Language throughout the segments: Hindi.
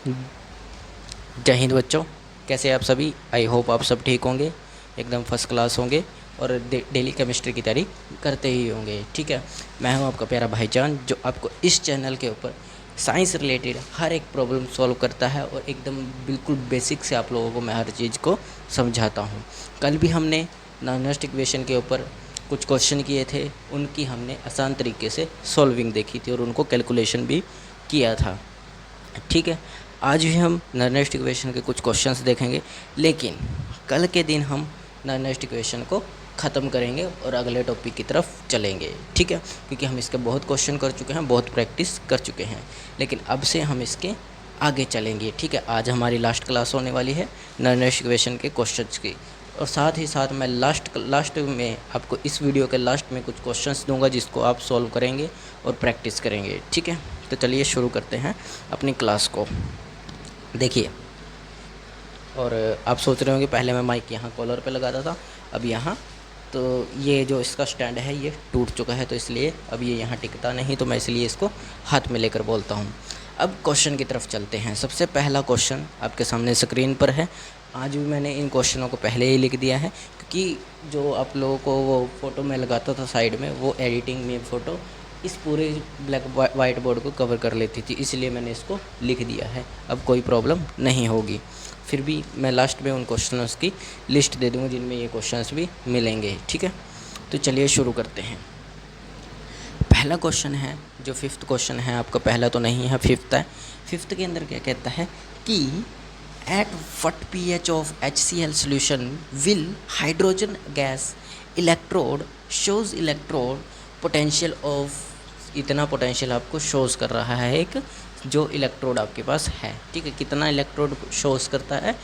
जय हिंद बच्चों, कैसे आप सभी। आई होप आप सब ठीक होंगे, एकदम फर्स्ट क्लास होंगे और डेली केमिस्ट्री की तैयारी करते ही होंगे। ठीक है, मैं हूं आपका प्यारा भाईजान जो आपको इस चैनल के ऊपर साइंस रिलेटेड हर एक प्रॉब्लम सॉल्व करता है और एकदम बिल्कुल बेसिक से आप लोगों को मैं हर चीज़ को समझाता हूं। कल भी हमने नॉनस्ट इक्वेशन के ऊपर कुछ क्वेश्चन किए थे, उनकी हमने आसान तरीके से सॉल्विंग देखी थी और उनको कैलकुलेशन भी किया था। ठीक है, आज भी हम नॉनस्ट इक्वेशन के कुछ क्वेश्चंस देखेंगे, लेकिन कल के दिन हम नॉनस्ट इक्वेशन को ख़त्म करेंगे और अगले टॉपिक की तरफ चलेंगे। ठीक है, क्योंकि हम इसके बहुत क्वेश्चन कर चुके हैं, बहुत प्रैक्टिस कर चुके हैं, लेकिन अब से हम इसके आगे चलेंगे। ठीक है, आज हमारी लास्ट क्लास होने वाली है नॉनस्ट इक्वेशन के क्वेश्चंस की, और साथ ही साथ मैं लास्ट में आपको इस वीडियो के लास्ट में कुछ क्वेश्चंस दूंगा जिसको आप सॉल्व करेंगे और प्रैक्टिस करेंगे। ठीक है, तो चलिए शुरू करते हैं अपनी क्लास को। देखिए, और आप सोच रहे होंगे पहले मैं माइक यहाँ कॉलर पे लगाता था, अब यहाँ, तो ये जो इसका स्टैंड है ये टूट चुका है, तो इसलिए अब ये यहाँ टिकता नहीं, तो मैं इसलिए इसको हाथ में लेकर बोलता हूँ। अब क्वेश्चन की तरफ चलते हैं। सबसे पहला क्वेश्चन आपके सामने स्क्रीन पर है। आज भी मैंने इन क्वेश्चनों को पहले ही लिख दिया है, क्योंकि जो आप लोगों को वो फ़ोटो में लगाता था साइड में, वो एडिटिंग में फ़ोटो इस पूरे ब्लैक वाइट बोर्ड को कवर कर लेती थी, इसलिए मैंने इसको लिख दिया है। अब कोई प्रॉब्लम नहीं होगी। फिर भी मैं लास्ट में उन क्वेश्चंस की लिस्ट दे दूँगा जिनमें ये क्वेश्चंस भी मिलेंगे। ठीक है, तो चलिए शुरू करते हैं। पहला क्वेश्चन है, जो फिफ्थ क्वेश्चन है आपका, पहला तो नहीं है, फिफ्थ है। फिफ्थ के अंदर क्या कहता है कि at what pH of HCl solution will hydrogen gas electrode shows electrode potential of, इतना पोटेंशियल आपको शोज कर रहा है एक जो इलेक्ट्रोड आपके पास है। ठीक है, कितना इलेक्ट्रोड शोज करता है,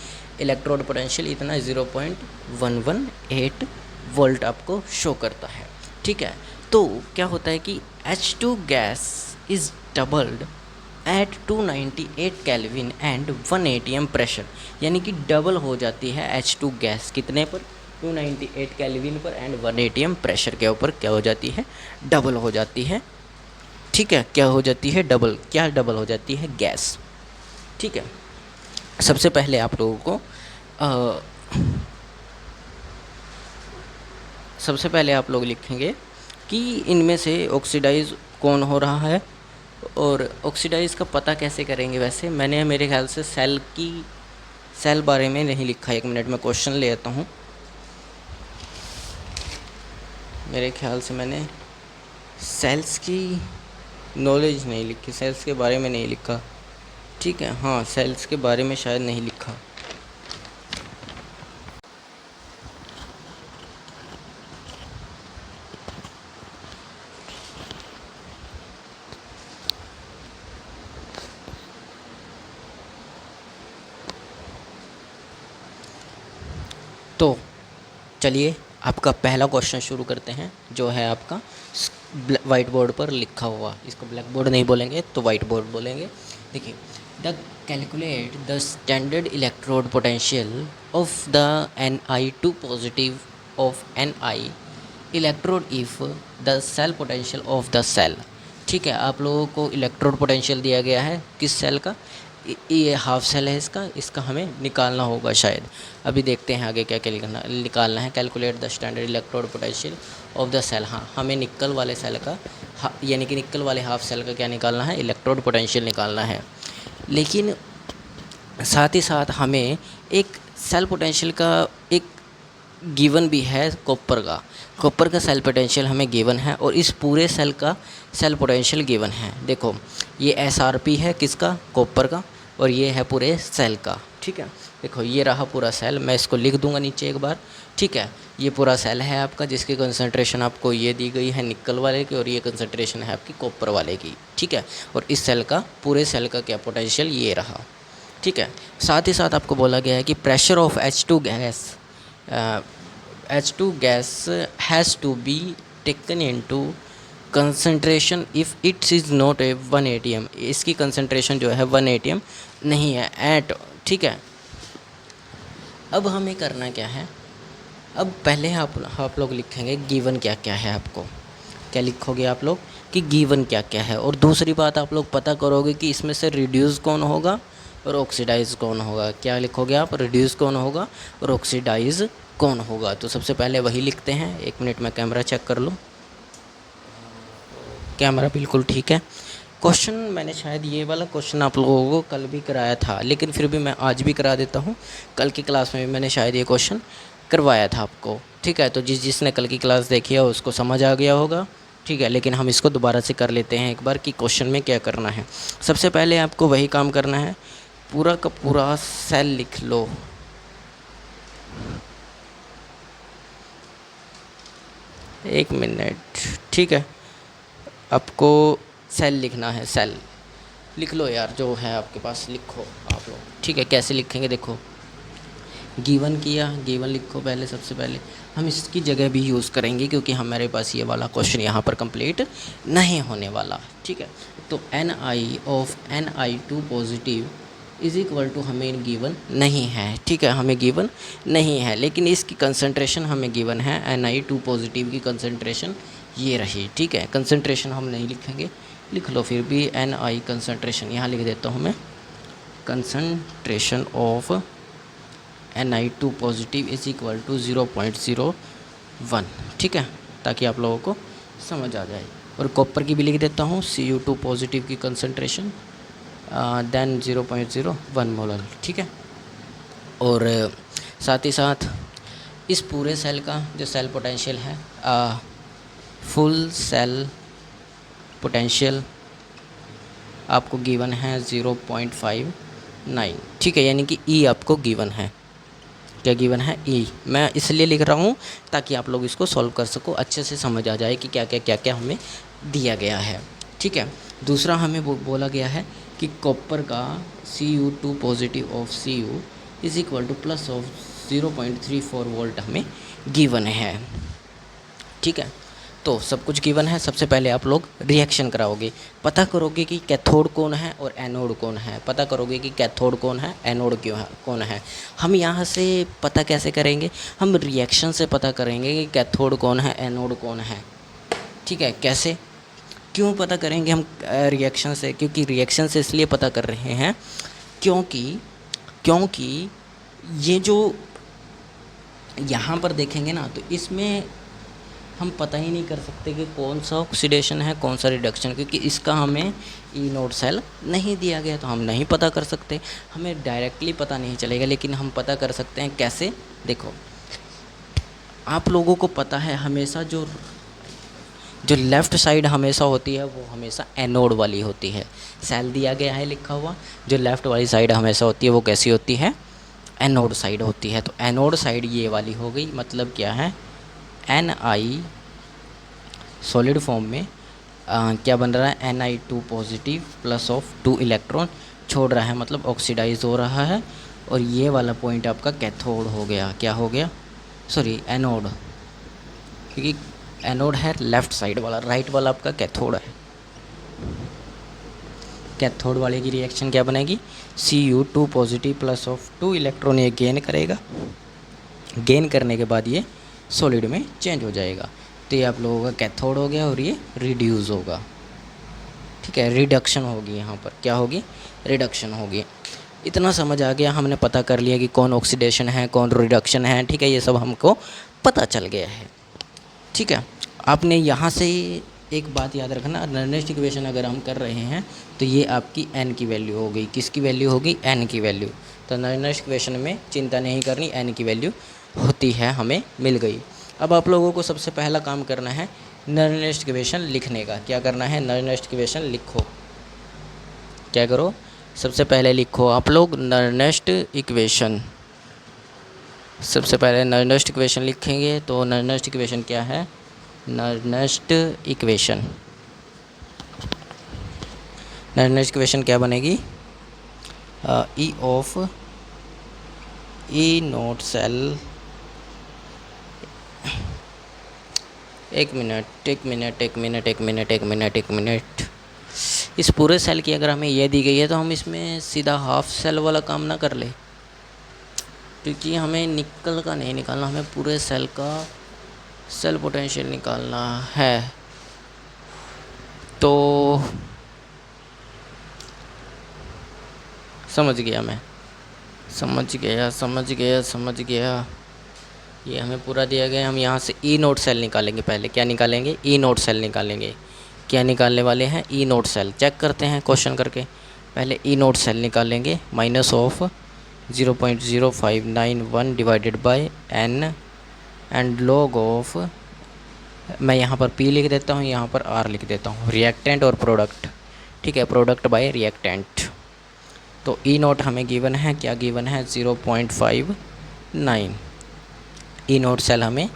इलेक्ट्रोड पोटेंशियल इतना 0.118 वोल्ट आपको शो करता है। ठीक है, तो क्या होता है कि H2 gas is doubled at 298 kelvin and 1 atm pressure, यानी कि डबल हो जाती है H2 गैस कितने पर, 298 केल्विन पर एंड 1 atm प्रेशर के ऊपर क्या हो जाती है, डबल हो जाती है। ठीक है, क्या हो जाती है, डबल, क्या डबल हो जाती है, गैस। ठीक है, सबसे पहले आप लोगों को सबसे पहले आप लोग लिखेंगे कि इनमें से ऑक्सीडाइज कौन हो रहा है, और ऑक्सीडाइज का पता कैसे करेंगे। वैसे मैंने मेरे ख्याल से सेल बारे में नहीं लिखा। 1 मिनट में क्वेश्चन ले आता हूँ। मेरे ख्याल से मैंने सेल्स की नॉलेज नहीं लिखी, सेल्स के बारे में नहीं लिखा। ठीक है, हाँ, सेल्स के बारे में शायद नहीं लिखा। तो चलिए आपका पहला क्वेश्चन शुरू करते हैं, जो है आपका वाइट बोर्ड पर लिखा हुआ। इसको ब्लैक बोर्ड नहीं बोलेंगे तो वाइट बोर्ड बोलेंगे। देखिए, the calculate the standard electrode potential of the Ni2 positive of Ni electrode if the cell potential of the cell. ठीक है, आप लोगों को इलेक्ट्रोड पोटेंशियल दिया गया है किस सेल का, ये हाफ सेल है इसका हमें निकालना होगा शायद। अभी देखते हैं आगे क्या क्या निकालना है। Calculate the standard electrode potential of the cell. हाँ, हमें निकल वाले सेल का, यानी कि निकल वाले हाफ सेल का क्या निकालना है, इलेक्ट्रोड पोटेंशियल निकालना है। लेकिन साथ ही साथ हमें एक सेल पोटेंशियल का एक गिवन भी है, कॉपर का सेल पोटेंशियल हमें गिवन है, और इस पूरे सेल का सेल पोटेंशियल गिवन है। देखो, ये SRP है किसका, कॉपर का, और ये है पूरे सेल का। ठीक है, देखो ये रहा पूरा सेल, मैं इसको लिख दूंगा नीचे एक बार। ठीक है, ये पूरा सेल है आपका, जिसकी कंसंट्रेशन आपको ये दी गई है निकल वाले की, और ये कंसंट्रेशन है आपकी कॉपर वाले की। ठीक है, और इस सेल का, पूरे सेल का क्या पोटेंशियल ये रहा। ठीक है, साथ ही साथ आपको बोला गया है कि pressure of H2 gas has to be taken into concentration if it is not a 1 atm। इसकी कंसंट्रेशन जो है 1 atm नहीं है एट। ठीक है, अब हमें करना क्या है, अब पहले आप लोग लिखेंगे गिवन क्या क्या है। आपको क्या लिखोगे आप लोग कि गिवन क्या क्या है, और दूसरी बात आप लोग पता करोगे कि इसमें से रिड्यूस कौन होगा, और ऑक्सीडाइज कौन होगा। क्या लिखोगे आप, रिड्यूस कौन होगा और ऑक्सीडाइज कौन होगा। तो सबसे पहले वही लिखते हैं। 1 मिनट में कैमरा चेक कर लो, कैमरा बिल्कुल ठीक है। क्वेश्चन मैंने शायद ये वाला क्वेश्चन आप लोगों को कल भी कराया था, लेकिन फिर भी मैं आज भी करा देता हूँ। कल की क्लास में भी मैंने शायद ये क्वेश्चन करवाया था आपको, ठीक है। तो जिसने कल की क्लास देखी है उसको समझ आ गया होगा, ठीक है। लेकिन हम इसको दोबारा से कर लेते हैं एक बार कि क्वेश्चन में क्या करना है। सबसे पहले आपको वही काम करना है, पूरा का पूरा सेल लिख लो। एक मिनट, ठीक है। आपको सेल लिखना है, सेल लिख लो यार, जो है आपके पास लिखो आप लोग, ठीक है। कैसे लिखेंगे देखो, गिवन किया, गिवन लिखो पहले। सबसे पहले हम इसकी जगह भी यूज़ करेंगे क्योंकि हमारे पास ये वाला क्वेश्चन यहाँ पर कंप्लीट नहीं होने वाला, ठीक है। तो Ni of Ni2 positive is equal to हमें गिवन नहीं है, ठीक है, हमें गिवन नहीं है। लेकिन इसकी कंसंट्रेशन हमें गिवन है। Ni2 पॉजिटिव की कंसंट्रेशन ये रही, ठीक है। कंसंट्रेशन हम नहीं लिखेंगे, लिख लो फिर भी Ni कंसंट्रेशन, यहाँ लिख देता हूँ मैं, concentration of Ni2 positive is equal to 0.01, ठीक है, ताकि आप लोगों को समझ आ जाए। और कॉपर की भी लिख देता हूँ, Cu2 पॉजिटिव की कंसंट्रेशन देन 0.01 मोलर, ठीक है। और साथ ही साथ इस पूरे सेल का जो सेल पोटेंशियल है, फुल सेल पोटेंशियल आपको गिवन है 0.59, ठीक है। यानी कि E आपको गिवन है, क्या गिवन है, E। मैं इसलिए लिख रहा हूँ ताकि आप लोग इसको सॉल्व कर सको, अच्छे से समझ आ जाए कि क्या क्या हमें दिया गया है, ठीक है। दूसरा हमें बोला गया है कि कॉपर का Cu2 positive of Cu is equal two plus of 0.34 volt हमें गिवन है, ठीक है। तो सब कुछ गिवन है। सबसे पहले आप लोग रिएक्शन कराओगे, पता करोगे कि कैथोड कौन है और एनोड कौन है, पता करोगे कि कैथोड कौन है, एनोड क्यों है, कौन है। हम यहाँ से पता कैसे करेंगे, हम रिएक्शन से पता करेंगे कि कैथोड कौन है, एनोड कौन है, ठीक है। कैसे, क्यों पता करेंगे हम रिएक्शन से, क्योंकि रिएक्शन से इसलिए पता कर रहे हैं क्योंकि ये जो यहाँ पर देखेंगे ना, तो इसमें हम पता ही नहीं कर सकते कि कौन सा ऑक्सीडेशन है कौन सा रिडक्शन, क्योंकि इसका हमें ई नोड सेल नहीं दिया गया, तो हम नहीं पता कर सकते, हमें डायरेक्टली पता नहीं चलेगा। लेकिन हम पता कर सकते हैं कैसे, देखो आप लोगों को पता है हमेशा जो लेफ़्ट साइड हमेशा होती है वो हमेशा एनोड वाली होती है। सेल दिया गया है लिखा हुआ, जो लेफ़्ट वाली साइड हमेशा होती है वो कैसी होती है, एनोड साइड होती है। तो एनोड साइड ये वाली हो गई, मतलब क्या है, Ni सॉलिड फॉर्म में क्या बन रहा है, Ni2 positive plus of 2 electron छोड़ रहा है, मतलब ऑक्सीडाइज हो रहा है। और ये वाला पॉइंट आपका कैथोड हो गया, क्या हो गया, सॉरी एनोड, क्योंकि एनोड है लेफ़्ट साइड वाला, राइट वाला आपका कैथोड है। कैथोड वाले की रिएक्शन क्या बनेगी, Cu2 positive plus of 2 electron ये गेन करेगा, गेन करने के बाद ये सॉलिड में चेंज हो जाएगा। तो ये आप लोगों का कैथोड हो गया और ये रिड्यूस होगा, ठीक है, रिडक्शन होगी, यहाँ पर क्या होगी, रिडक्शन होगी। इतना समझ आ गया, हमने पता कर लिया कि कौन ऑक्सीडेशन है कौन रिडक्शन है, ठीक है, ये सब हमको पता चल गया है, ठीक है। आपने यहाँ से एक बात याद रखना, नर्नेस्ट इक्वेशन अगर हम कर रहे हैं तो ये आपकी n की वैल्यू हो गई, किसकी वैल्यू होगी, n की वैल्यू। तो नर्नेस्ट इक्वेशन में चिंता नहीं करनी, n की वैल्यू होती है, हमें मिल गई। अब आप लोगों को सबसे पहला काम करना है नर्नेस्ट इक्वेशन लिखने का। क्या करना है, नर्नेस्ट इक्वेशन लिखो, क्या करो, सबसे पहले लिखो आप लोग नर्नेस्ट इक्वेशन। सबसे पहले नर्नेस्ट इक्वेशन लिखेंगे तो नर्नेस्ट इक्वेशन क्या है, नर्नेस्ट इक्वेशन, नर्नेस्ट इक्वेशन क्या बनेगी, E of E naught cell, एक मिनट, इस पूरे सेल की अगर हमें ये दी गई है तो हम इसमें सीधा हाफ सेल वाला काम ना कर ले, क्योंकि हमें निकल का नहीं निकालना, हमें पूरे सेल का सेल पोटेंशियल निकालना है। तो समझ गया मैं, समझ गया। ये हमें पूरा दिया गया। हम यहाँ से ई नोट सेल निकालेंगे। पहले क्या निकालेंगे? ई नोट सेल निकालेंगे। क्या निकालने वाले हैं? ई नोट सेल। चेक करते हैं क्वेश्चन करके। पहले ई नोट सेल निकालेंगे। Minus of 0.0591 divided bye n and log of, मैं यहाँ पर P लिख देता हूँ, यहाँ पर R लिख देता हूँ, रिएक्टेंट और प्रोडक्ट। ठीक है, प्रोडक्ट बाय रिएक्टेंट। तो ई नोट हमें गिवन है, क्या गिवन है? 0.59। ई नोट सेल हमें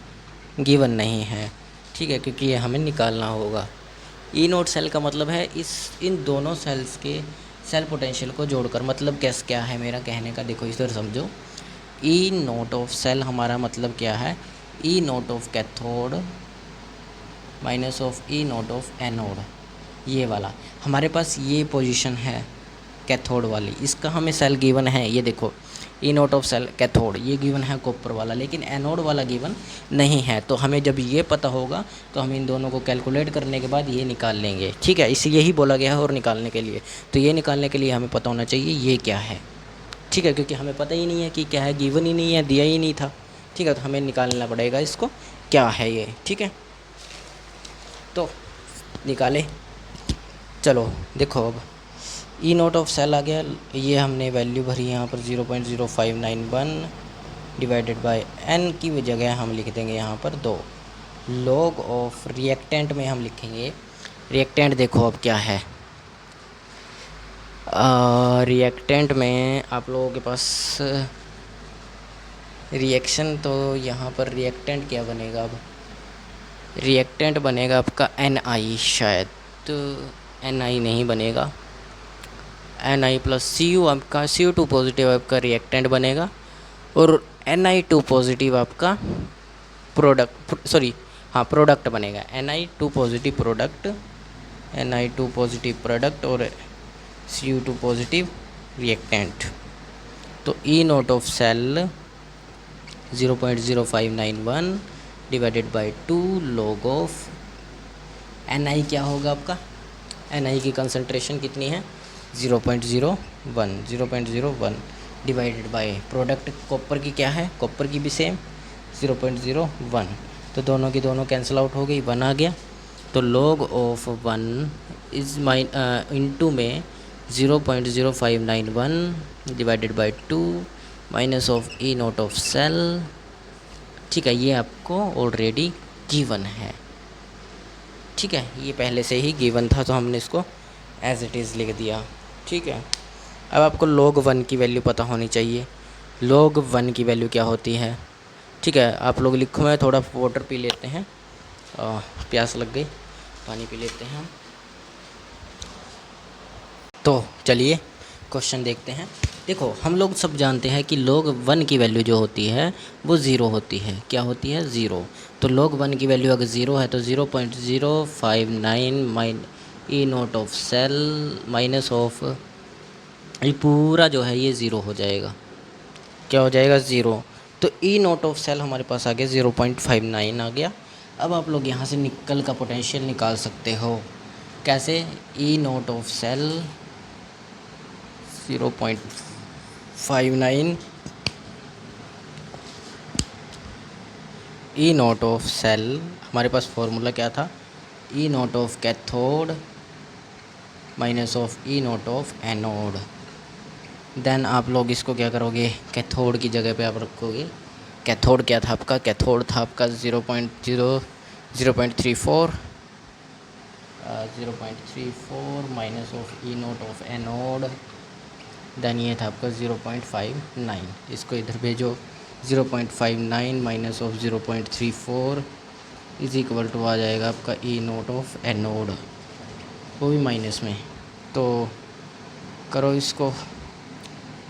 गिवन नहीं है, ठीक है, क्योंकि ये हमें निकालना होगा। ई नोट सेल का मतलब है इन दोनों सेल्स के सेल पोटेंशियल को जोड़कर। मतलब कैस क्या है मेरा कहने का, देखो इधर समझो। ई नोट ऑफ सेल हमारा मतलब क्या है? E naught of cathode minus of E naught of anode, ये वाला हमारे पास ये पोजीशन है कैथोड वाली, इसका हमें सेल गिवन है। ये देखो ई नोट ऑफ सेल कैथोड ये गिवन है कॉपर वाला, लेकिन एनोड वाला गिवन नहीं है। तो हमें जब ये पता होगा तो हम इन दोनों को कैलकुलेट करने के बाद ये निकाल लेंगे, ठीक है। इसे यही बोला गया है और निकालने के लिए। तो ये निकालने के लिए हमें पता होना चाहिए ये क्या है, ठीक है, क्योंकि हमें पता ही नहीं है कि क्या है, गिवन ही नहीं है, दिया ही नहीं था, ठीक है। तो हमें निकालना पड़ेगा इसको क्या है ये, ठीक है। तो निकाले, चलो देखो अब ई नोट ऑफ सेल आ गया। ये हमने वैल्यू भरी यहाँ पर 0.0591 डिवाइडेड बाय n की जगह हम लिख देंगे यहाँ पर 2। लॉग ऑफ रिएक्टेंट में हम लिखेंगे, रिएक्टेंट देखो अब क्या है। रिएक्टेंट में आप लोगों के पास रिएक्शन, तो यहाँ पर रिएक्टेंट क्या बनेगा? अब रिएक्टेंट बनेगा आपका Ni, शायद तो Ni नहीं बनेगा, Ni प्लस Cu आपका Cu2 पॉजिटिव आपका रिएक्टेंट बनेगा, और Ni2 पॉजिटिव आपका प्रोडक्ट, सॉरी हाँ प्रोडक्ट बनेगा। Ni2 positive product, Ni2 positive product और Cu2 पॉजिटिव रिएक्टेंट। तो E naught of cell 0.0591 divided by 2 log of Ni क्या होगा आपका? Ni की कंसंट्रेशन कितनी है? 0.01 डिवाइडेड बाय प्रोडक्ट कॉपर की क्या है? कॉपर की भी सेम 0.01। तो दोनों की दोनों कैंसिल आउट हो गई, 1 आ गया। तो लॉग ऑफ 1 इज इनटू में 0.0591 divided by 2 minus of E naught of cell, ठीक है। ये आपको ऑलरेडी गिवन है, ठीक है, ये पहले से ही गिवन था, तो हमने इसको एज इट इज़ लिख दिया, ठीक है। अब आपको log 1 की वैल्यू पता होनी चाहिए। log 1 की वैल्यू क्या होती है, ठीक है। आप लोग लिखो, मैं थोड़ा वाटर पी लेते हैं, प्यास लग गई, पानी पी लेते हैं हम। तो चलिए क्वेश्चन देखते हैं। देखो हम लोग सब जानते हैं कि log 1 की वैल्यू जो होती है वो ज़ीरो होती है। क्या होती है? ज़ीरो। तो log 1 की वैल्यू अगर ज़ीरो है तो 0.059 E naught of cell minus of, ये पूरा जो है ये ज़ीरो हो जाएगा। क्या हो जाएगा? ज़ीरो। तो ई नोट ऑफ सेल हमारे पास आ गया 0.59 आ गया। अब आप लोग यहाँ से निकल का पोटेंशियल निकाल सकते हो। कैसे? E naught of cell 0.59 E naught of cell, हमारे पास फॉर्मूला क्या था? E naught of cathode minus of E naught of anode. Then आप लोग इसको क्या करोगे? कैथोड की जगह पे आप रखोगे। कैथोड क्या था आपका? कैथोड था आपका 0.34 minus of E naught of anode. Then ये था आपका 0.59, इसको इधर भेजो। 0.59 minus of 0.34 is equal to आ जाएगा आपका ई नोट ऑफ एनोड, वो भी माइनस में। तो करो इसको,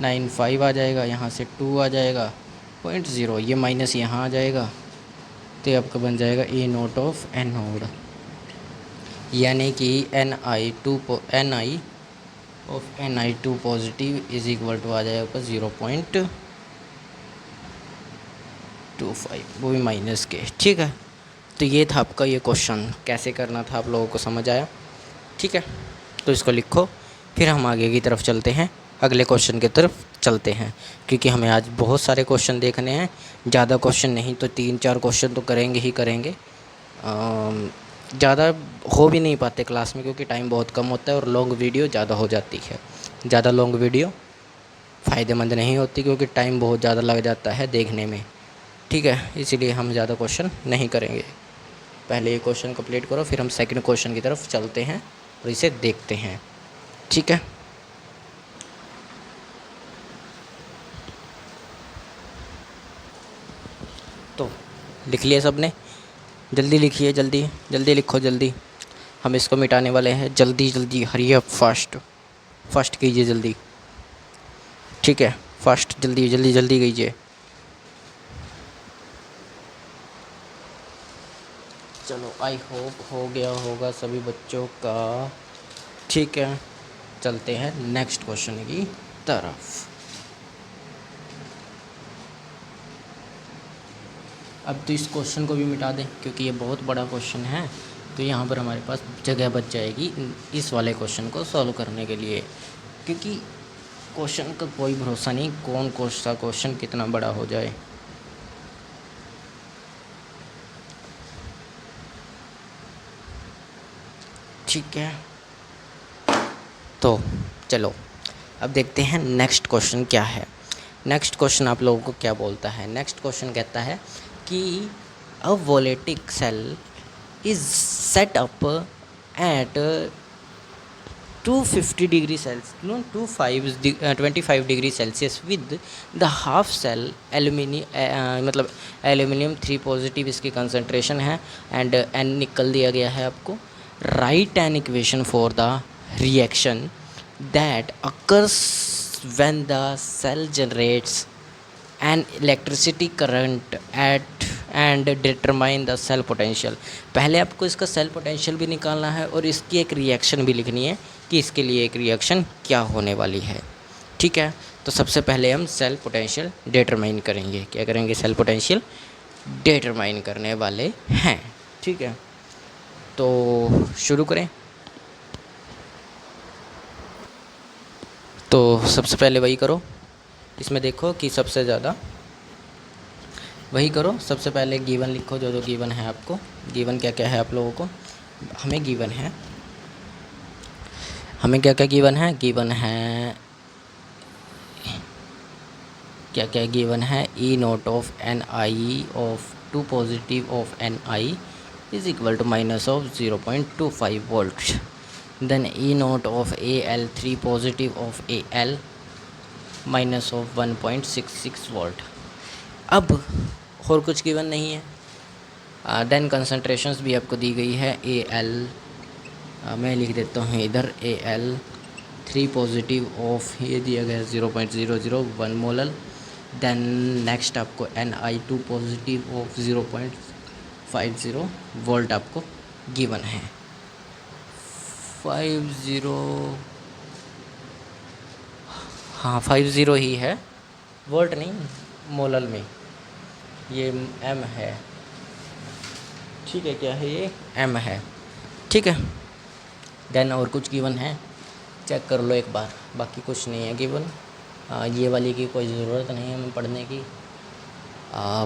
95 आ जाएगा, यहाँ से 2 आ जाएगा 0.0, ये माइनस यहाँ आ जाएगा, तो आपका बन जाएगा ई नोट ऑफ एनोड, यानी कि Ni of Ni2 positive is equal to आ जाएगा 0.25, वो भी माइनस के, ठीक है। तो ये था आपका ये क्वेश्चन, कैसे करना था आप लोगों को समझ आया, ठीक है। तो इसको लिखो, फिर हम आगे की तरफ चलते हैं। अगले क्वेश्चन की तरफ चलते हैं, क्योंकि हमें आज बहुत सारे क्वेश्चन देखने हैं। ज़्यादा क्वेश्चन नहीं तो 3-4 क्वेश्चन तो करेंगे ही करेंगे। ज़्यादा हो भी नहीं पाते क्लास में, क्योंकि टाइम बहुत कम होता है और लॉन्ग वीडियो ज़्यादा हो जाती है। ज़्यादा लॉन्ग वीडियो फ़ायदेमंद नहीं होती, क्योंकि टाइम बहुत ज़्यादा लग जाता है देखने में। ठीक है, इसीलिए हम ज़्यादा क्वेश्चन नहीं करेंगे। पहले ये क्वेश्चन कंप्लीट करो, फिर हम सेकंड क्वेश्चन की तरफ चलते हैं और इसे देखते हैं। ठीक है, तो लिख लिया सबने? जल्दी लिखिए, जल्दी जल्दी लिखो, जल्दी। हम इसको मिटाने वाले हैं। जल्दी जल्दी, हरी अप, फास्ट फास्ट कीजिए जल्दी। ठीक है, फास्ट, जल्दी जल्दी जल्दी कीजिए। चलो, आई होप हो गया होगा सभी बच्चों का। ठीक है, चलते हैं नेक्स्ट क्वेश्चन की तरफ। अब तो इस क्वेश्चन को भी मिटा दें, क्योंकि ये बहुत बड़ा क्वेश्चन है। तो यहाँ पर हमारे पास जगह बच जाएगी इस वाले क्वेश्चन को सॉल्व करने के लिए, क्योंकि क्वेश्चन का कोई भरोसा नहीं, कौन सा क्वेश्चन कितना बड़ा हो जाए। ठीक है, तो चलो अब देखते हैं नेक्स्ट क्वेश्चन क्या है। नेक्स्ट क्वेश्चन आप लोगों को क्या बोलता है? नेक्स्ट क्वेश्चन कहता है कि a voltaic cell is set up at 250 degree Celsius, 25 degree Celsius with the half cell aluminium, मतलब एल्यूमिनियम 3 पॉजिटिव इसकी कंसंट्रेशन है, एंड एन निकल दिया गया है आपको। Write an equation for the reaction that occurs when the cell generates an electricity current at and determine the cell potential। पहले आपको इसका सेल पोटेंशियल भी निकालना है और इसकी एक रिएक्शन भी लिखनी है कि इसके लिए एक रिएक्शन क्या होने वाली है। ठीक है, तो सबसे पहले हम सेल पोटेंशियल डिटरमाइन करेंगे। क्या करेंगे? सेल पोटेंशियल डिटरमाइन करने वाले हैं। ठीक है, तो शुरू करें। तो सबसे पहले वही करो, इसमें देखो कि सबसे ज़्यादा वही करो। सबसे पहले गिवन लिखो, जो जो गिवन है आपको। गिवन क्या क्या है आप लोगों को? हमें गिवन है, हमें क्या क्या गिवन है? गिवन है क्या क्या गिवन है? E naught of N I of 2 positive of N I is equal to minus of 0.25 volt. then E naught of AL 3 positive of AL minus of 1.66 volt. अब और कुछ गिवन नहीं है। देन कंसंट्रेशंस भी आपको दी गई है। AL मैं लिख देता हूँ इधर, AL 3 पॉजिटिव ऑफ ये दिया गया 0.001 मोलल। देन नेक्स्ट आपको NI 2 पॉजिटिव ऑफ 0.50 वोल्ट आपको गिवन है। 50, हाँ 50 ही है, वोल्ट नहीं, मोलल में ये एम है। ठीक है, क्या है ये? एम है। ठीक है, देन और कुछ गिवन है, चेक कर लो एक बार। बाकी कुछ नहीं है गिवन। ये वाली की कोई ज़रूरत नहीं है हमें पढ़ने की।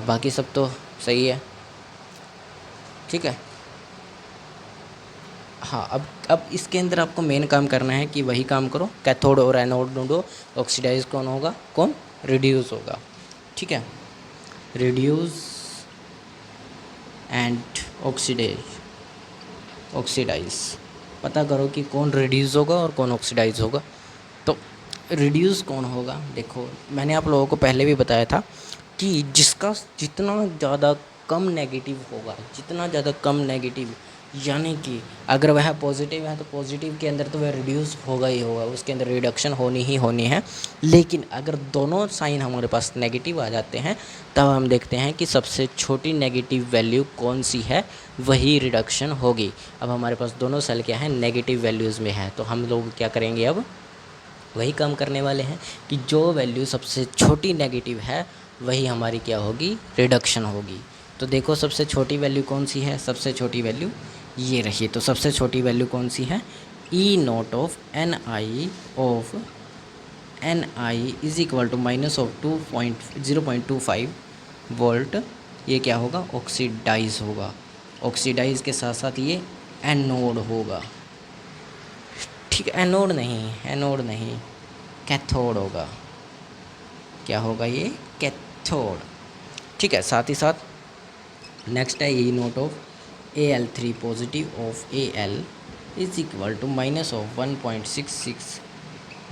बाकी सब तो सही है। ठीक है, हाँ, अब इसके अंदर आपको मेन काम करना है कि वही काम करो। कैथोड और एनोड ढूंढो। ऑक्सीडाइज कौन होगा? कौन? रिड्यूस होगा। ठीक है, रिड्यूस एंड ऑक्सीडाइज पता करो कि कौन रिड्यूस होगा और कौन ऑक्सीडाइज होगा। तो रिड्यूस कौन होगा? देखो, मैंने आप लोगों को पहले भी बताया था कि जिसका जितना ज़्यादा कम नेगेटिव होगा, जितना ज़्यादा कम नेगेटिव, यानी कि अगर वह पॉजिटिव है तो पॉजिटिव के अंदर तो वह रिड्यूस होगा ही होगा, उसके अंदर रिडक्शन होनी ही होनी है। लेकिन अगर दोनों साइन हमारे पास नेगेटिव आ जाते हैं, तब हम देखते हैं कि सबसे छोटी नेगेटिव वैल्यू कौन सी है, वही रिडक्शन होगी। अब हमारे पास दोनों सेल क्या है? नेगेटिव वैल्यूज़ में है। तो हम लोग क्या करेंगे? अब वही काम करने वाले हैं कि जो वैल्यू सबसे छोटी नेगेटिव है वही हमारी क्या होगी? रिडक्शन होगी। तो देखो, सबसे छोटी वैल्यू कौन सी है? सबसे छोटी वैल्यू ये रही। तो सबसे छोटी वैल्यू कौन सी है? E naught of N I of Ni is equal to minus of 0.25 volt, ये क्या होगा, ऑक्सीडाइज होगा। ऑक्सीडाइज के साथ साथ ये एनोड होगा, ठीक है। एनोड नहीं कैथोड होगा। क्या होगा ये, कैथोड, ठीक है। साथ ही साथ नेक्स्ट है E naught of Al3 positive of Al is equal to minus of 1.66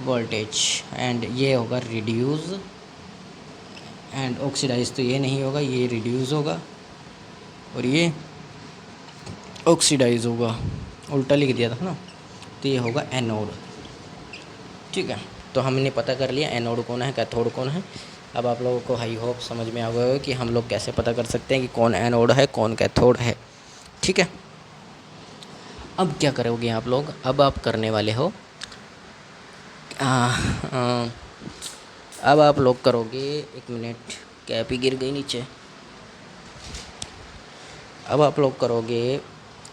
voltage, and ये होगा रिड्यूस, एंड ऑक्सीडाइज तो ये नहीं होगा, ये रिड्यूस होगा और ये ऑक्सीडाइज होगा, उल्टा लिख दिया था ना, तो ये होगा एनोड, ठीक है। तो हमने पता कर लिया एनोड कौन है, कैथोड कौन है। अब आप लोगों को हाई होप समझ में आ गया हो कि हम लोग कैसे पता कर सकते हैं कि कौन एनोड है कौन कैथोड है, ठीक है। अब क्या करोगे आप लोग, अब आप करने वाले हो अब आप लोग करोगे, एक मिनट कैप ही गिर गई नीचे। अब आप लोग करोगे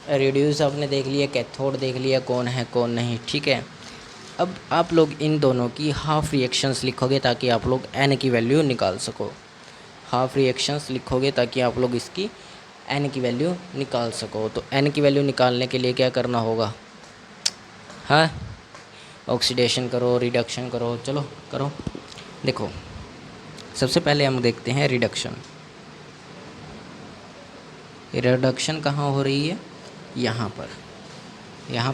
रिड्यूस, आपने देख लिया, कैथोड देख लिया कौन है कौन नहीं, ठीक है। अब आप लोग इन दोनों की हाफ रिएक्शंस लिखोगे ताकि आप लोग एन की वैल्यू निकाल सको। हाफ रिएक्शंस लिखोगे ताकि आप लोग इसकी एन की वैल्यू निकाल सको। तो एन की वैल्यू निकालने के लिए क्या करना होगा, हाँ, ऑक्सीडेशन करो, रिडक्शन करो, चलो करो। देखो सबसे पहले हम देखते हैं रिडक्शन। रिडक्शन कहाँ हो रही है, यहाँ पर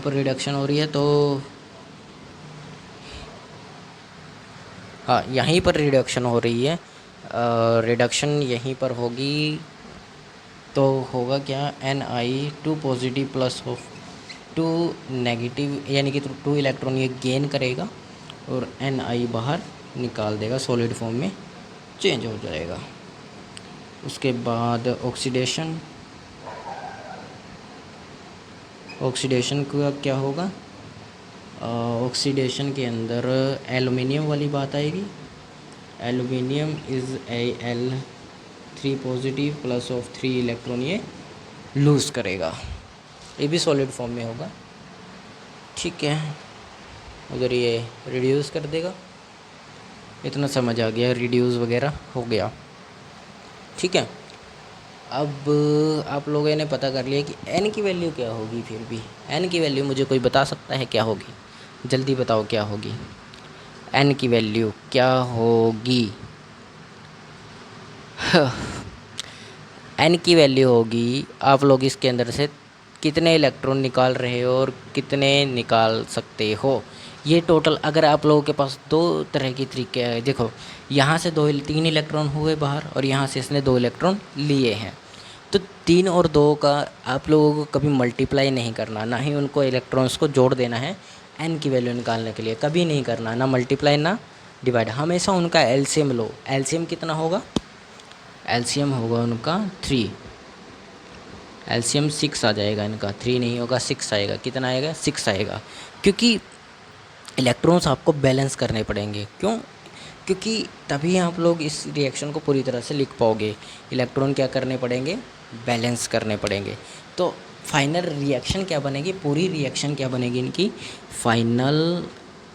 रिडक्शन हो रही है, तो हाँ यहीं पर रिडक्शन हो रही है। रिडक्शन यहीं पर होगी, तो होगा क्या, Ni 2 positive plus of 2 negative, यानी कि 2 इलेक्ट्रॉन ये गेन करेगा और Ni बाहर निकाल देगा, सॉलिड फॉर्म में चेंज हो जाएगा। उसके बाद ऑक्सीडेशन का क्या होगा, ऑक्सीडेशन के अंदर एलुमिनियम वाली बात आएगी। Aluminium is Al3 positive plus of 3 electron ये लूज़ करेगा, ये भी सॉलिड फॉर्म में होगा, ठीक है। उधर ये रिड्यूस कर देगा, इतना समझ आ गया, रिड्यूस वगैरह हो गया, ठीक है। अब आप लोगों ने पता कर लिया कि एन की वैल्यू क्या होगी। फिर भी एन की वैल्यू मुझे कोई बता सकता है क्या होगी, जल्दी बताओ क्या होगी, एन की वैल्यू क्या होगी। एन की वैल्यू होगी, आप लोग इसके अंदर से कितने इलेक्ट्रॉन निकाल रहे हो और कितने निकाल सकते हो, ये टोटल। अगर आप लोगों के पास दो तरह की तरीके हैं, देखो यहाँ से 3 इलेक्ट्रॉन हुए बाहर और यहाँ से इसने 2 इलेक्ट्रॉन लिए हैं, तो 3 और 2 का आप लोगों को कभी मल्टीप्लाई नहीं करना, ना ही उनको इलेक्ट्रॉन्स को जोड़ देना है एन की वैल्यू निकालने के लिए, कभी नहीं करना, ना मल्टीप्लाई ना डिवाइड, हमेशा उनका एलसीएम लो। एलसीएम कितना होगा, एलसीएम होगा उनका 3, एलसीएम 6 आ जाएगा इनका, 3 नहीं होगा 6 आएगा। कितना आएगा, 6 आएगा, क्योंकि इलेक्ट्रॉन्स आपको बैलेंस करने पड़ेंगे। क्यों, क्योंकि तभी आप लोग इस रिएक्शन को पूरी तरह से लिख पाओगे। इलेक्ट्रॉन क्या करने पड़ेंगे, बैलेंस करने पड़ेंगे। तो फाइनल रिएक्शन क्या बनेगी, पूरी रिएक्शन क्या बनेगी इनकी, फाइनल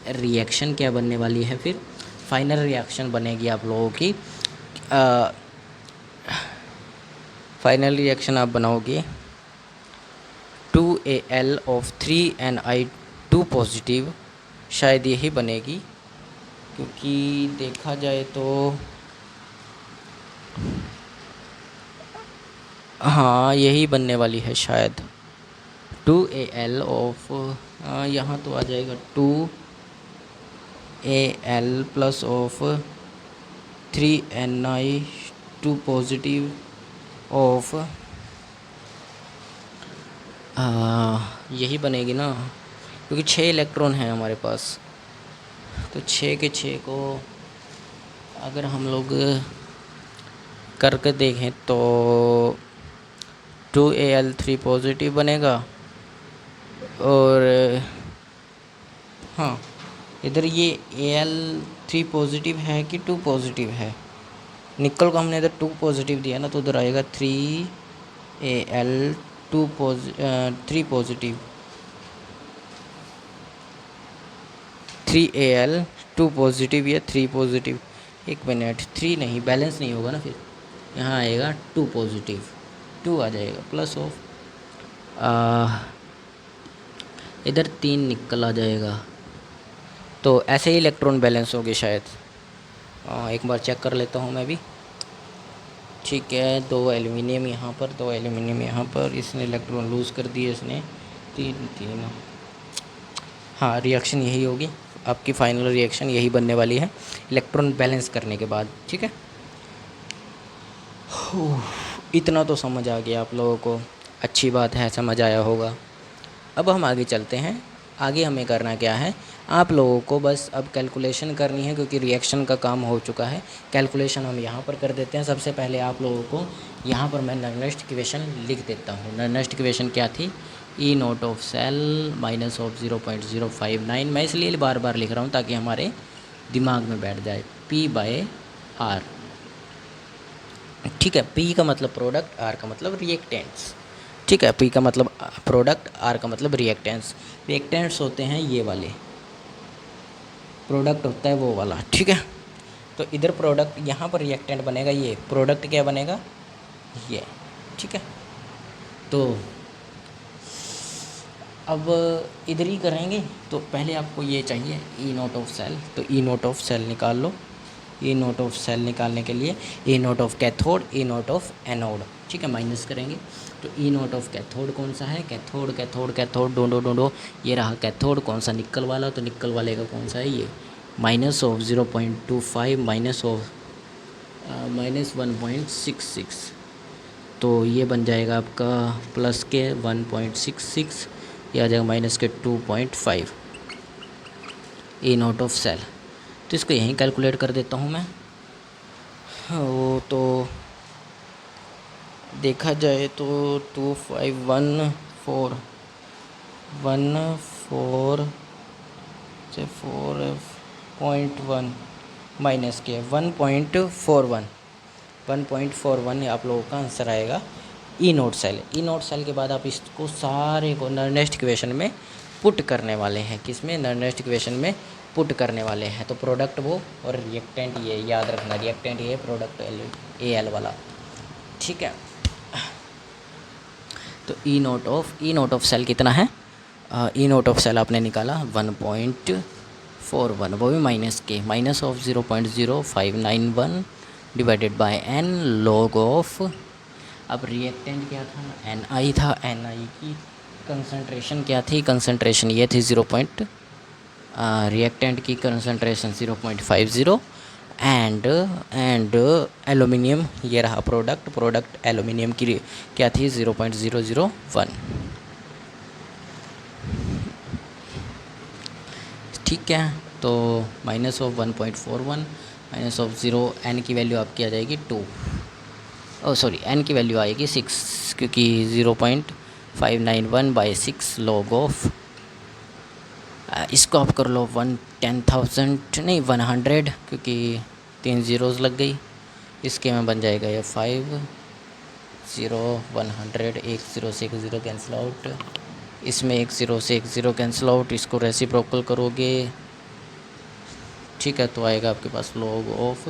रिएक्शन क्या बनने वाली है, फिर फाइनल रिएक्शन बनेगी आप लोगों की, फाइनल रिएक्शन आप बनाओगे 2Al ऑफ 3Ni2 पॉजिटिव, शायद यही बनेगी, क्योंकि देखा जाए तो हाँ यही बनने वाली है शायद। 2Al ऑफ, यहाँ तो आ जाएगा 2Al plus of 3Ni2 positive of, यही बनेगी ना, क्योंकि 6 इलेक्ट्रॉन हैं हमारे पास, तो 6 के 6 को अगर हम लोग करके देखें तो 2Al3 पॉजिटिव बनेगा, और हाँ इधर ये Al3 पॉजिटिव है कि 2 पॉजिटिव है, निकल को हमने इधर 2 पॉजिटिव दिया ना, तो उधर आएगा 3Al2 3 पॉजिटिव, 3Al 2 पॉजिटिव या 3 पॉजिटिव, एक मिनट, 3 नहीं, बैलेंस नहीं होगा ना, फिर यहाँ आएगा 2 पॉजिटिव, 2 आ जाएगा प्लस ऑफ इधर 3 निकल आ जाएगा। तो ऐसे ही इलेक्ट्रॉन बैलेंस होंगे शायद। एक बार चेक कर लेता हूँ मैं भी। ठीक है, 2 एल्युमिनियम यहाँ पर, 2 एल्युमिनियम यहाँ पर, इसने इलेक्ट्रॉन लूज़ कर दिए, इसने 3। हाँ, रिएक्शन यही होगी, आपकी फाइनल रिएक्शन यही बनने वाली है इलेक्ट्रॉन बैलेंस करने के बाद। ठीक है, इतना तो समझ आ गया आप लोगों को, अच्छी बात है, समझ आया होगा। अब हम आगे चलते हैं। आगे हमें करना क्या है, आप लोगों को बस अब कैलकुलेशन करनी है, क्योंकि रिएक्शन का काम हो चुका है। कैलकुलेशन हम यहाँ पर कर देते हैं। सबसे पहले आप लोगों को यहाँ पर मैं नर्नेस्ट इक्वेशन लिख देता हूँ। नर्नेस्ट इक्वेशन क्या थी, E naught of cell minus of 0.059। मैं इसलिए बार बार लिख रहा हूँ ताकि हमारे दिमाग में बैठ जाए, पी बाय आर। ठीक है, पी का मतलब प्रोडक्ट, आर का मतलब रिएक्टेंट्स। ठीक है, पी का मतलब प्रोडक्ट, आर का मतलब रिएक्टेंट्स। रिएक्टेंट्स होते हैं ये वाले, प्रोडक्ट होता है वो वाला। ठीक है, तो इधर प्रोडक्ट, यहाँ पर रिएक्टेंट बनेगा ये, प्रोडक्ट क्या बनेगा ये। ठीक है, तो अब इधर ही करेंगे। तो पहले आपको ये चाहिए ई नोट ऑफ सेल, तो ई नोट ऑफ सेल निकाल लो। ई नोट ऑफ सेल निकालने के लिए E naught of cathode, E naught of anode. ठीक है, माइनस करेंगे। तो ई नोट ऑफ कैथोड कौन सा है, कैथोड कैथोड कैथोड, ढूंढो ढूंढो, ये रहा कैथोड। कौन सा, निकल वाला, तो निकल वाले का कौन सा है ये, minus of 0.25 minus of minus 1.66। तो ये बन जाएगा आपका प्लस के 1.66, ये आ जाएगा माइनस के 2.5 ई नोट ऑफ सेल। तो इसको यहीं कैलकुलेट कर देता हूँ मैं। वो तो देखा जाए तो 2514 से 4.1 माइनस के 1.41 आप लोगों का आंसर आएगा ई नोट सेल। ई नोट सेल के बाद आप इसको सारे को नर्नेस्ट इक्वेशन में पुट करने वाले हैं। किसमें, नर्नेस्ट इक्वेशन में पुट करने वाले हैं। तो प्रोडक्ट वो और रिएक्टेंट ये, याद रखना, रिएक्टेंट ये, प्रोडक्ट ए एल वाला। ठीक है, तो ई नोट ऑफ सेल कितना है, ई नोट ऑफ सेल आपने निकाला 1.41, वो भी माइनस के, minus of 0.0591 divided by N log of. अब रिएक्टेंट क्या था, एन आई था, एन आई की कंसंट्रेशन क्या थी, कंसंट्रेशन ये थी रिएक्टेंट की कंसंट्रेशन 0.50 एंड एलुमिनियम, ये रहा प्रोडक्ट एलुमिनियम की क्या थी 0.001। ठीक है, तो minus of 1.41 minus of 0, N की वैल्यू आपकी आ जाएगी 2, सॉरी एन की वैल्यू आएगी 6, क्योंकि 0.591/6 लॉग ऑफ, इसको आप कर लो 10,000 नहीं 100, क्योंकि 3 ज़ीरोज़ लग गई। इसके में बन जाएगा ये 5 0 100, 1 0 से 1 0 कैंसिल आउट, इसमें 1 0 से 1 0 कैंसिल आउट, इसको रेसिप्रोकल करोगे। ठीक है, तो आएगा आपके पास लॉग ऑफ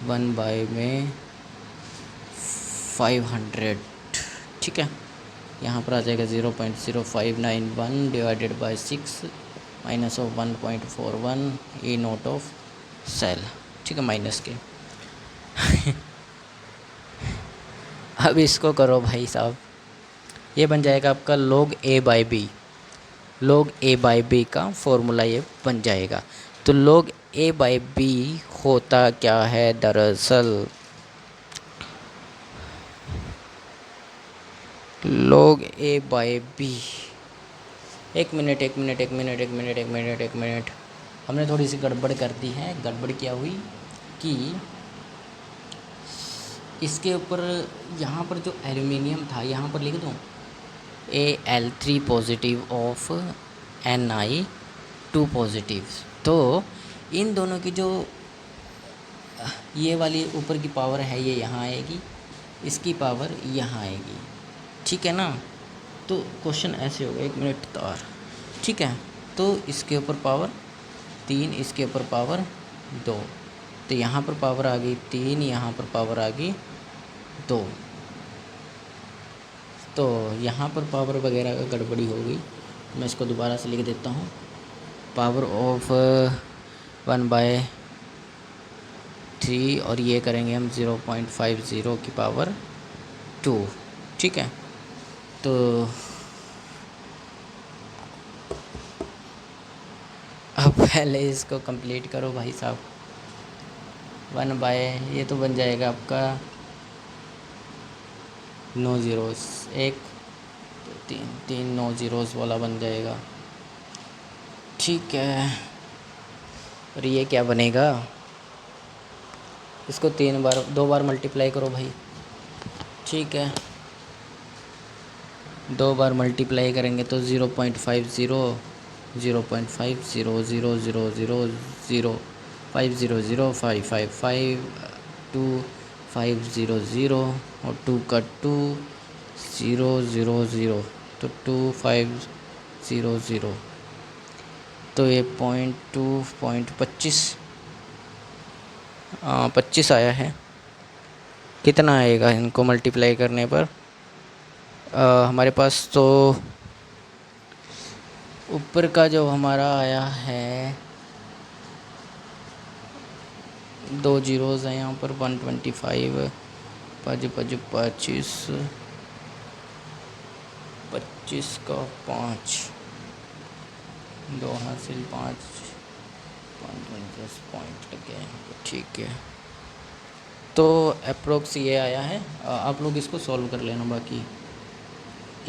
1/500। ठीक है, यहाँ पर आ जाएगा 0.0591 divided by 6 minus of 1.41 E naught of cell. ठीक है, माइनस के अब इसको करो भाई साहब, ये बन जाएगा आपका log a बाई बी का फॉर्मूला ये बन जाएगा। तो log a बाई बी होता क्या है, दरअसल log a बाई बी, एक मिनट, हमने थोड़ी सी गड़बड़ कर दी है। गड़बड़ क्या हुई कि इसके ऊपर यहाँ पर जो एल्युमिनियम था, यहाँ पर लिख दूँ Al3 positive of Ni2 positive. तो इन दोनों की जो ये वाली ऊपर की पावर है ये यहाँ आएगी, इसकी पावर यहाँ आएगी। ठीक है ना, तो क्वेश्चन ऐसे होगा, एक मिनट तार। ठीक है, तो इसके ऊपर पावर 3 इसके ऊपर पावर 2, तो यहाँ पर पावर आ गई 3, यहाँ पर पावर आ गई 2। तो यहाँ पर पावर वगैरह का गड़बड़ी हो गई, मैं इसको दोबारा से लिख देता हूँ। पावर ऑफ 1/3 और ये करेंगे हम 0.50 की पावर 2, ठीक है। तो अब पहले इसको कंप्लीट करो भाई साहब। 1 ये तो बन जाएगा आपका 9 ज़ीरोस, 1 2 3 9 ज़ीरोस वाला बन जाएगा, ठीक है। और ये क्या बनेगा, इसको 2 बार मल्टीप्लाई करो भाई, ठीक है। 2 बार मल्टीप्लाई करेंगे तो 0.50 0.50 0 0 0 0 0 500 555 2 500 और 2 का 2 0 0 0 तो 2500, तो ये 25 आया है। कितना आएगा इनको मल्टीप्लाई करने पर, हमारे पास तो ऊपर का जो हमारा आया है 2 ज़ीरोज़ हैं यहाँ पर, 125 25 का 5 2 हासिल 5 10 पॉइंट लगे, ठीक है। तो अप्रोक्स ये आया है, आप लोग इसको सॉल्व कर लेना, बाकी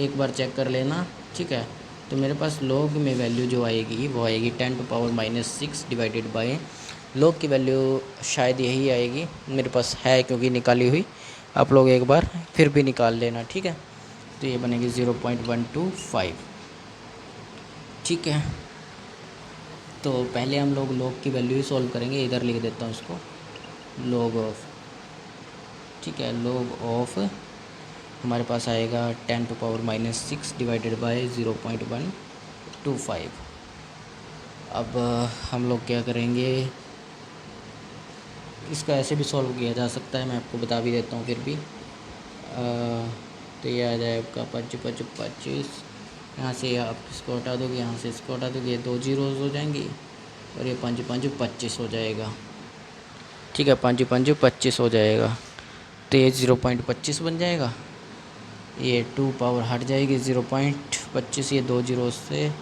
एक बार चेक कर लेना, ठीक है। तो मेरे पास लॉग में वैल्यू जो आएगी वो आएगी 10⁻⁻6 डिवाइडेड बाय, लॉग की वैल्यू शायद यही आएगी, मेरे पास है क्योंकि निकाली हुई, आप लोग एक बार फिर भी निकाल लेना, ठीक है। तो ये बनेगी 0.125, ठीक है। तो पहले हम लोग लॉग की वैल्यू ही सॉल्व करेंगे, इधर लिख देता हूँ इसको, लॉग ऑफ, ठीक है। लॉग ऑफ हमारे पास आएगा 10⁻⁻6 डिवाइडेड बाय 0.125। अब हम लोग क्या करेंगे, इसका ऐसे भी सॉल्व किया जा सकता है, मैं आपको बता भी देता हूँ फिर भी। तो ये आ जाए आपका 25, यहाँ से आप इसको हटा दोगे, यहाँ से इसको हटा दोगे, 2 ज़ीरोज़ हो जाएंगी और ये 5 25 हो जाएगा, ठीक है। 5 25 हो जाएगा, तो ये 0.25 बन जाएगा, ये 2 पावर हट जाएगी 0.25, ये 2 ज़ीरोज़ से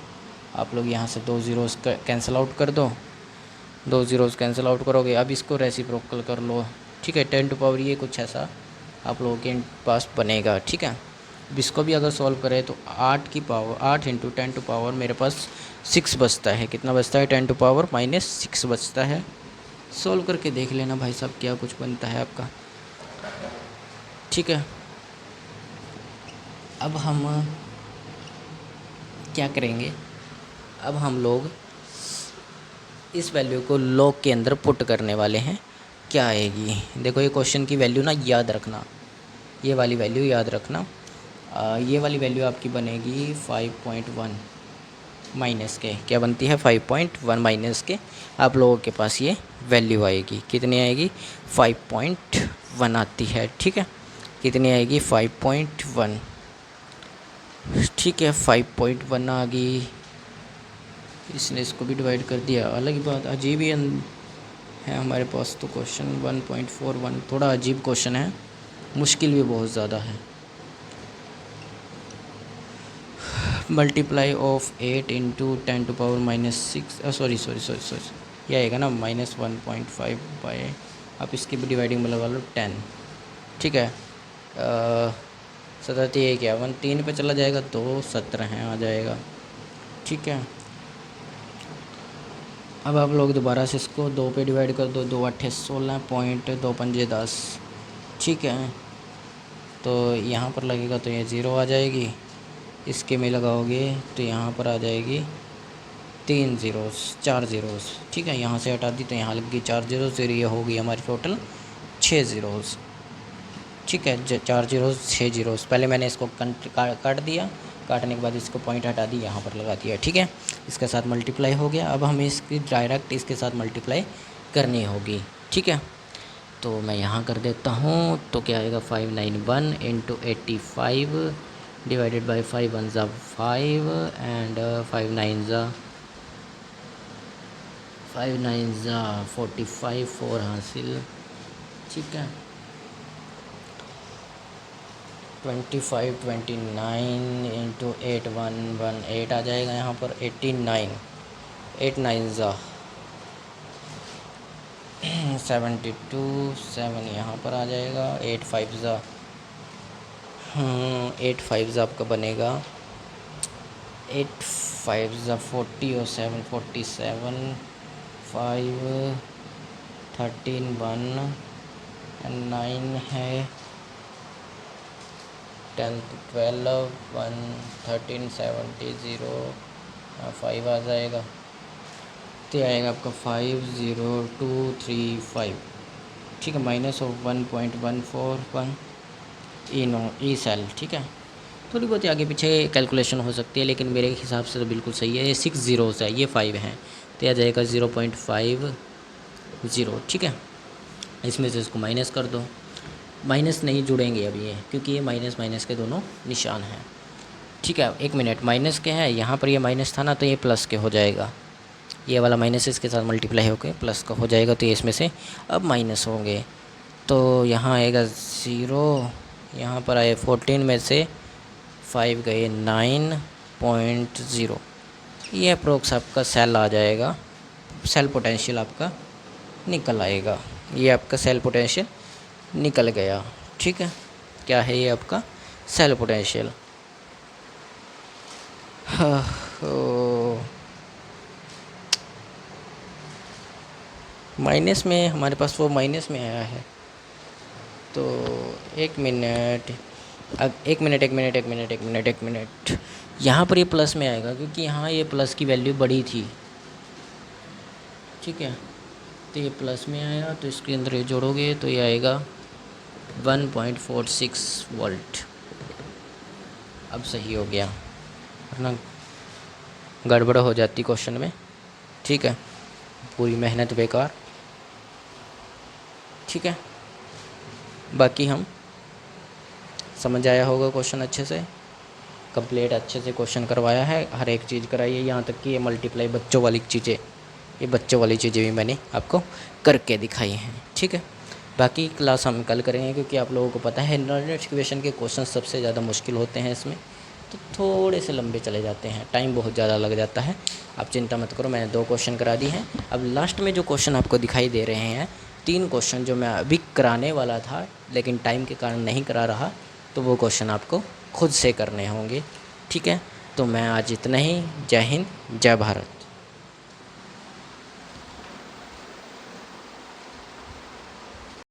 आप लोग यहाँ से 2 ज़ीरोज़ कैंसिल आउट कर दो, 2 ज़ीरोज़ कैंसिल आउट करोगे। अब इसको रेसिप्रोकल कर लो, ठीक है। 10 टू पावर ये कुछ ऐसा आप लोगों के पास बनेगा, ठीक है। अब इसको भी अगर सॉल्व करें तो 8 की पावर 8 इंटू 10 टू पावर मेरे पास 6 बचता है, कितना बचता है, 10 टू पावर -6 बचता है। सॉल्व करके देख लेना भाई साहब क्या कुछ बनता है आपका, ठीक है। अब हम क्या करेंगे, अब हम लोग इस वैल्यू को लॉग के अंदर पुट करने वाले हैं, क्या आएगी। देखो ये क्वेश्चन की वैल्यू ना याद रखना, ये वाली वैल्यू याद रखना, ये वाली वैल्यू आपकी बनेगी 5.1 माइनस के, क्या बनती है 5.1 माइनस के, आप लोगों के पास ये वैल्यू आएगी, कितनी आएगी 5.1 आती है, ठीक है। कितनी आएगी 5.1, ठीक है। 5.1 आ गई, इसने इसको भी डिवाइड कर दिया, अलग बात, अजीब ही है हमारे पास तो क्वेश्चन 1.41, थोड़ा अजीब क्वेश्चन है, मुश्किल भी बहुत ज़्यादा है। Multiply of 8 into 10 to power -6, sorry ये आएगा ना -1.5 बाय, आप इसकी भी डिवाइडिंग में लगा लो 10, ठीक है। 17 51 3 पे चला जाएगा तो 17 है आ जाएगा, ठीक है। अब आप लोग दोबारा से इसको 2 पे डिवाइड कर दो, 2 8 16 पॉइंट 2 पंजे 10, ठीक है। तो यहाँ पर लगेगा तो ये 0 आ जाएगी, इसके में लगाओगे तो यहाँ पर आ जाएगी 3 ज़ीरोज़ 4 ज़ीरोज़, ठीक है। यहाँ से हटा दी तो यहाँ लग गई 4 ज़ीरोज़, फिर ये होगी हमारी टोटल 6 ज़ीरोज़, ठीक है। 4 ज़ीरोज़ 6 ज़ीरोज़, पहले मैंने इसको काट दिया, काटने के बाद इसको पॉइंट हटा दी, यहाँ पर लगा दिया, ठीक है। इसके साथ मल्टीप्लाई हो गया। अब हमें इसकी डायरेक्ट इसके साथ मल्टीप्लाई करनी होगी, ठीक है। तो मैं यहाँ कर देता हूँ। तो क्या आएगा 591 इंटू 85 डिवाइडेड बाई 5 1 ज़ा 5 एंड 5 9 ज़ा 45 4 हासिल, ठीक है। 25 29 इंटू 8 118 आ जाएगा यहाँ पर 89 8 9 ज़ा 72 7 यहाँ पर आ जाएगा 8 5 ज़ा 8 5 ज़ा आपका बनेगा 8 5 ज़ा 40 और 7 47 5 13 1 9 है 10 12 1 13 70 0 5 आ जाएगा। तो आएगा आपका 50235, ठीक है, माइनस ऑफ 1.141 ई सेल, ठीक है। थोड़ी बहुत आगे पीछे कैलकुलेशन हो सकती है, लेकिन मेरे हिसाब से तो बिल्कुल सही है। ये 6 ज़ीरोज़ है, ये 5 हैं, तो आ जाएगा 0.50, ठीक है। इसमें से इसको माइनस कर दो। माइनस नहीं जुड़ेंगे अभी ये, क्योंकि ये माइनस माइनस के दोनों निशान हैं, ठीक है। 1 मिनट, माइनस के हैं, यहाँ पर ये माइनस था ना, तो ये प्लस के हो जाएगा। ये वाला माइनस इसके साथ मल्टीप्लाई होकर प्लस का हो जाएगा, तो ये इसमें से अब माइनस होंगे। तो यहाँ आएगा 0, यहाँ पर आए 14 में से 5 गए 9.0। ये अप्रोक्स आपका सेल आ जाएगा, सेल पोटेंशियल आपका निकल आएगा। ये आपका सेल पोटेंशियल निकल गया, ठीक है। क्या है ये आपका सेल पोटेंशियल। माइनस में हमारे पास वो माइनस में आया है। तो एक मिनट, यहाँ पर ये प्लस में आएगा, क्योंकि यहाँ ये प्लस की वैल्यू बड़ी थी, ठीक है। तो ये प्लस में आया, तो इसके अंदर ये जोड़ोगे तो ये आएगा 1.46 वोल्ट। अब सही हो गया, वरना गड़बड़ हो जाती क्वेश्चन में, ठीक है। पूरी मेहनत बेकार, ठीक है। बाकी हम समझ आया होगा क्वेश्चन अच्छे से, कंप्लीट अच्छे से क्वेश्चन करवाया है, हर एक चीज़ कराई है, यहाँ तक कि ये मल्टीप्लाई बच्चों वाली चीज़ें, ये बच्चों वाली चीज़ें भी मैंने आपको करके दिखाई हैं, ठीक है। बाकी क्लास हम कल करेंगे, क्योंकि आप लोगों को पता है नॉलेज इक्वेशन के क्वेश्चन सबसे ज़्यादा मुश्किल होते हैं इसमें, तो थोड़े से लंबे चले जाते हैं, टाइम बहुत ज़्यादा लग जाता है। आप चिंता मत करो, मैंने 2 क्वेश्चन करा दिए हैं। अब लास्ट में जो क्वेश्चन आपको दिखाई दे रहे हैं 3 क्वेश्चन जो मैं अभी कराने वाला था, लेकिन टाइम के कारण नहीं करा रहा, तो वो क्वेश्चन आपको खुद से करने होंगे, ठीक है। तो मैं आज इतना ही। जय हिंद, जय भारत।